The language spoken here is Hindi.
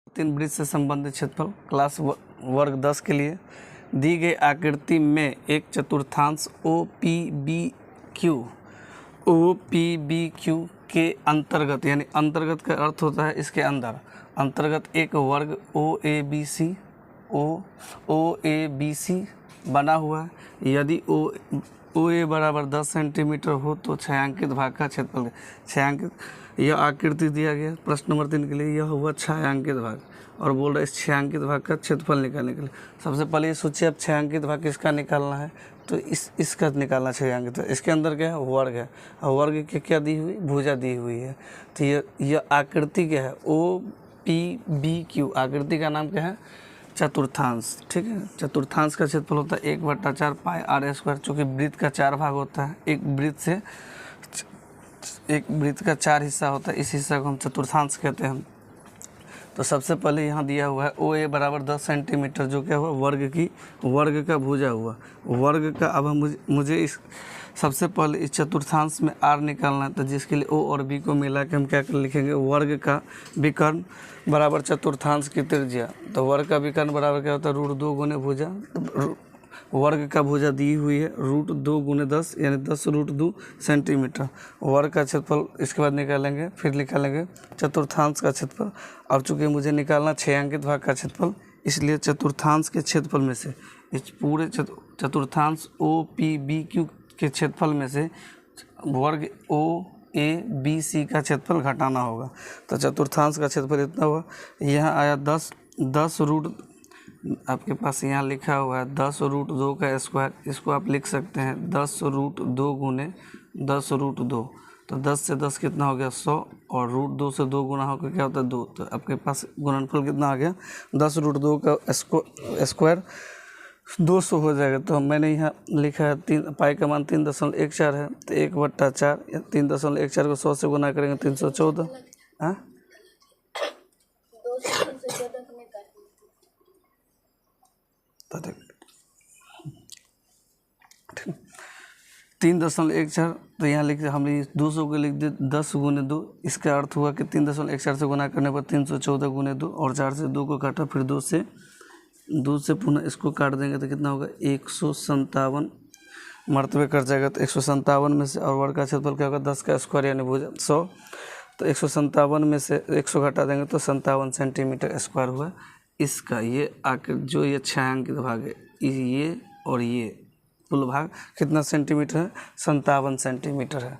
तीन वृत्त से संबंधित क्षेत्रफल क्लास वर्ग 10 के लिए दी गई आकृति में एक चतुर्थांश OPBQ के अंतर्गत, यानी अंतर्गत का अर्थ होता है इसके अंदर, अंतर्गत एक वर्ग OABC बना हुआ है। यदि OA बराबर 10 सेंटीमीटर हो तो छायांकित भाग का क्षेत्रफल, छायांकित यह आकृति दिया गया प्रश्न नंबर 3 के लिए, यह हुआ छायांकित भाग और बोल रहे इस छायांकित भाग का क्षेत्रफल निकालने के लिए सबसे पहले ये सोचिए अब छायांकित भाग किसका निकालना है, तो इसका निकालना छायांकित। इसके अंदर क्या है, वर्ग है, और वर्ग की क्या दी हुई, भुजा दी हुई है। तो यह आकृति क्या है, OPBQ, आकृति का नाम क्या है, चतुर्थांश। ठीक है, चतुर्थांश का क्षेत्रफल होता है 1/4 पाई r², चूँकि वृत्त का 4 भाग होता है, एक वृत्त का 4 हिस्सा होता है, इस हिस्सा को हम चतुर्थांश कहते हैं। तो सबसे पहले यहाँ दिया हुआ है OA बराबर 10 सेंटीमीटर, जो क्या हुआ, वर्ग का भुजा हुआ, वर्ग का। अब हम मुझे इस सबसे पहले इस चतुर्थांश में r निकालना है, तो जिसके लिए O और B को मिला के हम क्या कर लिखेंगे, वर्ग का विकर्ण बराबर चतुर्थांश की त्रिज्या। तो वर्ग का विकर्ण बराबर क्या होता है, √2 गुने भुजा, वर्ग का भुजा दी हुई है √2 गुने 10, यानी 10√2 सेंटीमीटर। वर्ग का क्षेत्रफल इसके बाद निकालेंगे, फिर निकालेंगे चतुर्थांश का क्षेत्रफल। और चूँकि मुझे निकालना छायांकित भाग का क्षेत्रफल, इसलिए चतुर्थांश के क्षेत्रफल में से, इस पूरे चतुर्थांश OPBQ के क्षेत्रफल में से वर्ग OABC का क्षेत्रफल घटाना होगा। तो चतुर्थांश का क्षेत्रफल इतना हुआ, यहाँ आया 10 रूट, आपके पास यहाँ लिखा हुआ है 10√2 का स्क्वायर, इसको आप लिख सकते हैं 10√2 गुने 10√2। तो 10 से 10 कितना हो गया, 100, और √2 से 2 गुना होकर क्या होता है, 2। तो आपके पास गुणनफल कितना आ गया, 10√2 का स्क्वायर 200 हो जाएगा। तो मैंने यहाँ लिखा है 3, पाई का मान 3.14 है, तो 1/4, 3.14 को 100 से गुना करेंगे 314। हाँ, 3.14, तो यहाँ लिख हमने 200 को लिख दिया 10 गुने 2, इसका अर्थ हुआ कि 3.14 से गुना करने पर 314 गुने 2, और 4 से 2 को काटा, फिर 2 से पुनः इसको काट देंगे तो कितना होगा, 157 मरतबे कर जाएगा। तो 157 में से, और वर्ग का क्षेत्रफल क्या होगा, 10 का स्क्वायर यानी भुजा 100, तो 157 में से 100 घटा देंगे तो 57 सेंटीमीटर स्क्वायर हुआ इसका। ये आकर जो ये छायांकित भाग है, ये और ये कुल भाग कितना सेंटीमीटर है, 57 सेंटीमीटर है।